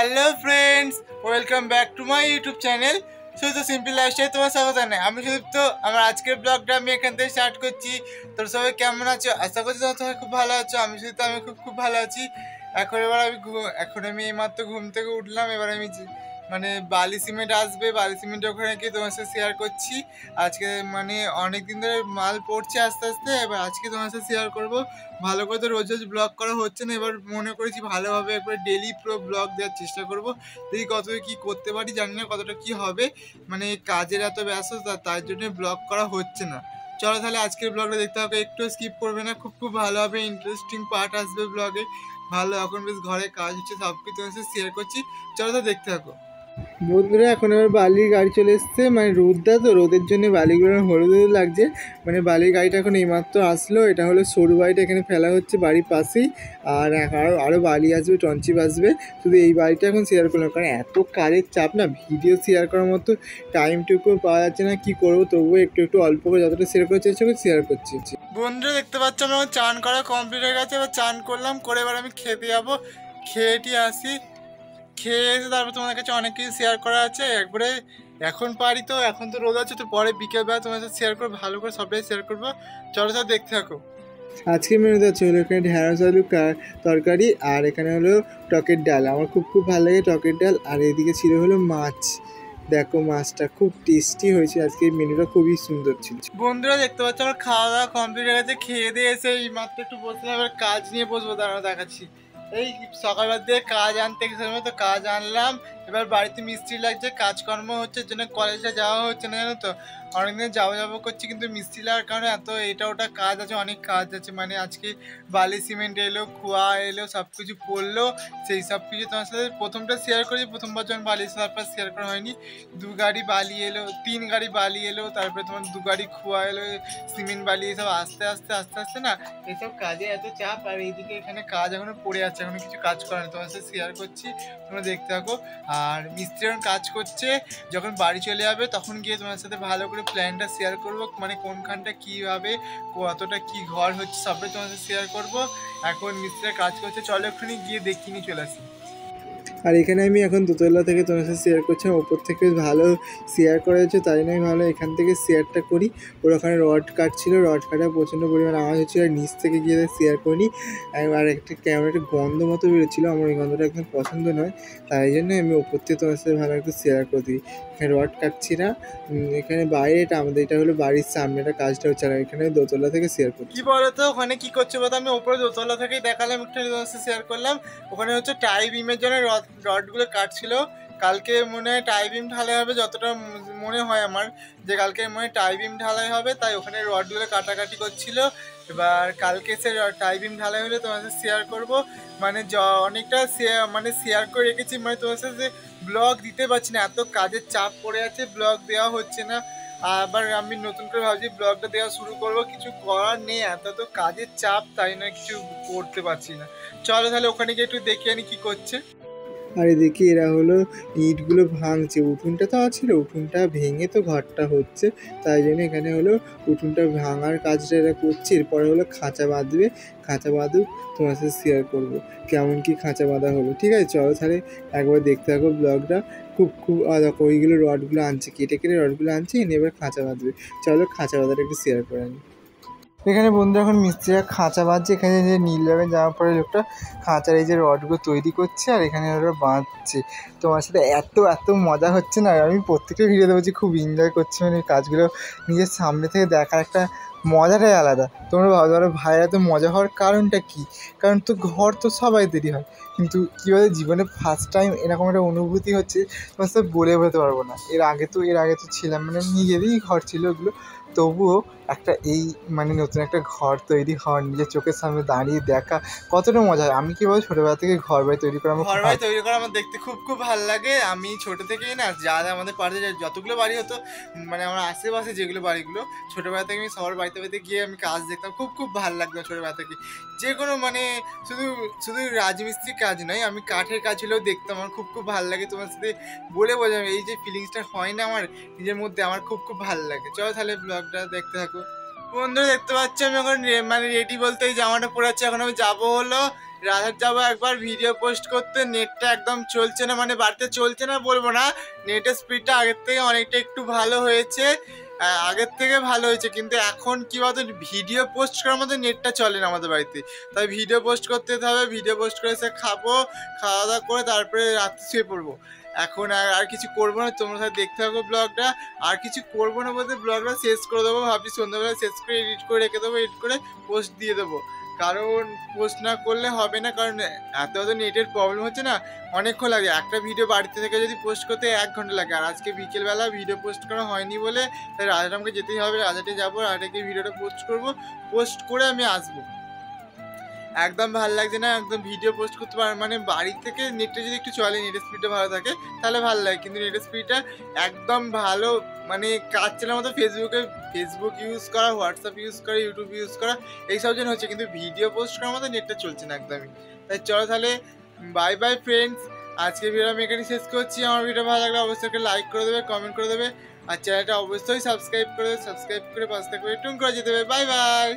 Hello friends, welcome back to my YouTube channel Sudipta simple lifestyle. তোমার স্বাগত জানাই। আমি সুদীপ্ত। আমার আজকের ব্লগটা আমি এখান থেকে স্টার্ট করছি। তোর সবাই কেমন আছো? আশা করছি তোমরা সবাই খুব ভালো আছো। আমি খুব ভালো আছি। এখন আমি এইমাত্র ঘুম থেকে উঠলাম। এবার আমি বালি সিমেন্ট আসবে, বালি সিমেন্ট ওখানে গিয়ে তোমার সাথে শেয়ার করছি। আজকে অনেক দিন ধরে মাল পড়ছে আস্তে আস্তে। এবার আজকে তোমার সাথে শেয়ার করবো। ভালো করে তো রোজ রোজ ব্লগ করা হচ্ছে না, এবার মনে করেছি ভালোভাবে একবার ডেলি পুরো ব্লগ দেওয়ার চেষ্টা করব। দেখি কতটা কী করতে পারি, জানি না কতটা কী হবে। কাজের এত ব্যস্ত, তার জন্য ব্লগ করা হচ্ছে না। চলো তাহলে আজকের ব্লগটা দেখতে হবে, একটু স্কিপ করবে না। খুব ভালো হবে, ইন্টারেস্টিং পার্ট আসবে ব্লগে। ভালো, এখন বেশ ঘরে কাজ হচ্ছে, সব কিছু তোমার সাথে শেয়ার করছি। চলো তো দেখতে থাকো বন্ধুরা। এখন আবার বালির গাড়ি চলে এসছে, রোদটা তো, রোদের জন্য বালিগুলো হলুদ হলুদ লাগছে। বালির গাড়িটা এখন এইমাত্র আসলো। এটা হলো সরু বাড়িটা, এখানে ফেলা হচ্ছে বাড়ির পাশেই। আর আরও বালি আসবে, টঞ্চিপ আসবে। শুধু এই বাড়িটা এখন শেয়ার করলাম, কারণ এত কাজের চাপ না, ভিডিও শেয়ার করার মতো টাইমটুকু পাওয়া যাচ্ছে না। কি করবো, তবুও একটু অল্প করে যতটা শেয়ার করার চেষ্টা করছি শেয়ার করছি। বন্ধুরা দেখতে পাচ্ছ, আমার চান করা কমপ্লিট হয়ে গেছে। এবার চান করলাম, করে এবার আমি খেতে যাবো। খেয়েটি আসি, খেয়ে এসে তারপর তোমাদের কাছে অনেক কিছু শেয়ার করা আছে একবারে। এখন পারি তো, এখন তো রোদ আছে, তো পরে বিকেলবেলা তোমার সাথে শেয়ার করবো, ভালো করে সবটাই শেয়ার করবো। চলো সব দেখতে থাকো। আজকে মেনুতে আছে হলো এখানে ঢেঁড়স আলু তরকারি, আর এখানে হলো টকের ডাল। আমার খুব ভালো লাগে টকের ডাল। আর এদিকে ছিল হলো মাছ। দেখো মাছটা খুব টেস্টি হয়েছে। আজকে মেনুটা খুবই সুন্দর ছিল। বন্ধুরা দেখতে পাচ্ছ, আমার খাওয়া দাওয়া কমপ্লিট হয়ে গেছে। খেয়ে দিয়ে এসে এই মাত্র একটু বসলাম, এবার কাজ নিয়ে বসবো। দাঁড়ানো দেখাচ্ছি। এই সকালবেলা দিয়ে কাজ আনতে গেছিলাম, তো কাজ আনলাম। এবার বাড়িতে মিস্ত্রি লাগছে, কাজকর্ম হচ্ছে, জন্য কলেজে যাওয়া হচ্ছে না, জানো তো। অনেকদিন যাবো করছি, কিন্তু মিস্ত্রি লাগার কারণে এত এটা ওটা কাজ আছে, অনেক কাজ আছে। আজকে বালি সিমেন্ট এলো, খোয়া এলো, সব কিছু পড়লো। সেই সব কিছু তোমার সাথে প্রথমটা শেয়ার করেছি। প্রথমবার যখন বালি সারপাস শেয়ার করা হয়নি। 2 গাড়ি বালি এলো, 3 গাড়ি বালি এলো, তারপরে তোমার 2 গাড়ি খোয়া এলো, সিমেন্ট বালি, এসব আস্তে আস্তে না, এসব কাজে এত চাপ। আর এইদিকে এখানে কাজ এখনো পড়ে আছে, এখনো কিছু কাজ করা নেই। তোমার সাথে শেয়ার করছি, তোমরা দেখতে থাকো। আর মিস্ত্রি যখন কাজ করছে, যখন বাড়ি চলে যাবে, তখন গিয়ে তোমার সাথে ভালো করে প্ল্যানটা শেয়ার করবো। কোনখানটা কীভাবে, কতটা কি ঘর হচ্ছে, সবটাই তোমার সাথে শেয়ার করবো। এখন মিস্ত্রিরা কাজ করছে, চলো এক্ষুনি গিয়ে দেখিয়ে নিয়ে চলে আসি। আর এখানে আমি এখন দোতলা থেকে তোমার সাথে শেয়ার করছিলাম। ওপর থেকে ভালো শেয়ার করা হয়েছে, তাই জন্য আমি ভালো এখান থেকে শেয়ারটা করি। ওর ওখানে রড কাটছিল, রড কাটা প্রচণ্ড পরিমাণে আওয়াজ হচ্ছিলো। আর নিচ থেকে গিয়ে শেয়ার করিনি। আর একটা কেমন একটা গন্ধ মতো বেরোচ্ছিলো, আমার ওই গন্ধটা একদম পছন্দ নয়। তাই জন্য আমি ওপর থেকে তোমার সাথে ভালো একটু শেয়ার করে দিই। এখানে রড কাটছি না, এখানে বাইরে, এটা আমাদের, এটা হলো বাড়ির সামনে একটা কাজটা হচ্ছে। আর এখানে দোতলা থেকে শেয়ার করছি। কি বলতো, ওখানে কি করছে বলতো, আমি ওপরে দোতলা থেকেই দেখালাম, একটু শেয়ার করলাম। ওখানে হচ্ছে টাই বিমের জন্য রডগুলো কাটছিল। কালকে মনে হয় টাই বিম ঢালাই হবে, যতটা মনে হয় আমার, যে কালকে মনে হয় টাই বিম ঢালাই হবে, তাই ওখানে রডগুলো কাটাকাটি করছিল। এবার কালকে সে টাই বিম ঢালাই হলে তোমার সাথে শেয়ার করবো। অনেকটা শেয়ার করে রেখেছি, তোমার সাথে ব্লগ দিতে পারছি না, এত কাজের চাপ পড়ে আছে, ব্লগ দেওয়া হচ্ছে না। আবার আমি নতুন করে ভাবছি ব্লগটা দেওয়া শুরু করবো, কিছু করার নেই, এত তো কাজের চাপ, তাই না কিছু করতে পারছি না। চলো তাহলে ওখানে গিয়ে একটু দেখে আনি কি করছে। আর এদিকে এরা হলো ইটগুলো ভাঙছে। উঠোনটা তো ছিল, উঠোনটা ভেঙে তো ঘরটা হচ্ছে, তাই জন্য এখানে হলো উঠোনটা ভাঙার কাজটা এরা করছে। এরপরে হলো খাঁচা বাঁধবে, খাঁচা বাঁধুক, তোমার সাথে শেয়ার করবো কেমন কি খাঁচা বাঁধা হলো। ঠিক আছে, চলো তাহলে একবার দেখতে থাকো ব্লগটা। খুব ওইগুলো রডগুলো আনছে, কেটে রডগুলো আনছে, এনে এবার খাঁচা বাঁধবে। চলো খাঁচা বাঁধাটা একটু শেয়ার করে নিই। এখানে বন্ধু এখন মিস্ত্রিরা খাঁচা বাঁধছে। এখানে যে নীল রঙের জামা পরে লোকটা খাঁচার এই যে রডগুলো তৈরি করছে, আর এখানে ওরা বাঁধছে। তোমার সাথে এত মজা হচ্ছে না, আমি প্রত্যেকটা ভিডিওতে বলছি খুব এনজয় করছি। কাজগুলো নিজের সামনে থেকে দেখার একটা মজাটাই আলাদা। তোমরা ভাবতে পারো ভাই এত মজা হওয়ার কারণটা কী? কারণ তো ঘর তো সবাই দেরি হয়, কিন্তু কী বলে, জীবনে ফার্স্ট টাইম এরকম একটা অনুভূতি হচ্ছে, তোমার সাথে বলে বোঝাতে পারবো না। এর আগে তো ছিলাম, নিজেরই ঘর ছিল ওগুলো, তবুও একটা এই নতুন একটা ঘর তৈরি হওয়ার, নিজের চোখের সামনে দাঁড়িয়ে দেখা কতটা মজা হয়। আমি কি বলবো, ছোটোবেলা থেকে ঘর বাড়ি তৈরি করা আমার দেখতে খুব ভালো লাগে। আমি ছোটো থেকেই না, যা আমাদের পাড়াতে যতগুলো বাড়ি হতো, আমার আশেপাশে যেগুলো বাড়িগুলো, ছোটোবেলা থেকে আমি সবার বাড়িতে গিয়ে আমি কাজ দেখতাম। খুব ভালো লাগতো ছোটোবেলা থেকে। যে কোনো শুধু রাজমিস্ত্রির কাজ নয়, আমি কাঠের কাজ হলেও দেখতাম। আমার খুব ভালো লাগে। তোমার সাথে বলে বোঝাবে এই যে ফিলিংসটা হয় না আমার নিজের মধ্যে, আমার খুব ভালো লাগে। চলো তাহলে ব্লগটা দেখতে থাকো। বন্ধুরা দেখতে পাচ্ছি, আমি এখন রেডি বলতে এই জামাটা পরে আছি। এখন আমি যাবো হলো রাজহাট যাবো একবার ভিডিও পোস্ট করতে, নেটটা একদম চলছে না, মানে বাড়িতে চলছে না বলবো না, নেটের স্পিডটা আগের থেকে অনেকটা একটু ভালো হয়েছে, আগের থেকে ভালো হয়েছে, কিন্তু এখন কি বলতো ভিডিও পোস্ট করার মতো নেটটা চলে না আমাদের বাড়িতে। তাই ভিডিও পোস্ট করতে যেতে হবে, ভিডিও পোস্ট করে এসে খাবো, খাওয়া দাওয়া করে তারপরে রাত্রে শুয়ে পড়বো। এখন আর কিছু করবো না, তোমরা সাথে দেখতে থাকো ব্লগটা। আর কিছু করবো না বলতে ব্লগটা শেষ করে দেবো, ভাবছি সন্ধ্যাবেলা শেষ করে এডিট করে রেখে দেবো, এডিট করে পোস্ট দিয়ে দেবো। কারণ পোস্ট না করলে হবে না, কারণ এত নেটের প্রবলেম হচ্ছে না, অনেকক্ষণ লাগে। একটা ভিডিও বাড়িতে থেকে যদি পোস্ট করতে 1 ঘন্টা লাগে, আর আজকে বিকেলবেলা ভিডিও পোস্ট করা হয়নি বলে তাই রাজারামকে যেতেই হবে, রাজাটে যাবো, রাজাকে ভিডিওটা পোস্ট করবো, পোস্ট করে আমি আসবো। একদম ভালো লাগছে না, একদম ভিডিও পোস্ট করতে পার, মানে বাড়ি থেকে নেটটা যদি একটু চলে, নেটের স্পিডটা ভালো থাকে তাহলে ভালো লাগে, কিন্তু নেটের স্পিডটা একদম ভালো মানে কাজ চলার মতো ফেসবুক ইউজ করা, হোয়াটসঅ্যাপ ইউজ করা, ইউটিউব ইউজ করা, এইসব জন্য হচ্ছে, কিন্তু ভিডিও পোস্ট করার মতো নেটটা চলছে না একদমই। তাই চলো তাহলে, বাই বাই ফ্রেন্ডস, আজকে ভিডিও আমি এখানে শেষ করছি। আমার ভিডিও ভালো লাগলে অবশ্যই লাইক করে দেবে, কমেন্ট করে দেবে, আর চ্যানেলটা অবশ্যই সাবস্ক্রাইব করে দেবে, সাবস্ক্রাইব করে পাশে থাকবে টুন করে যেতে হবে। Bye bye.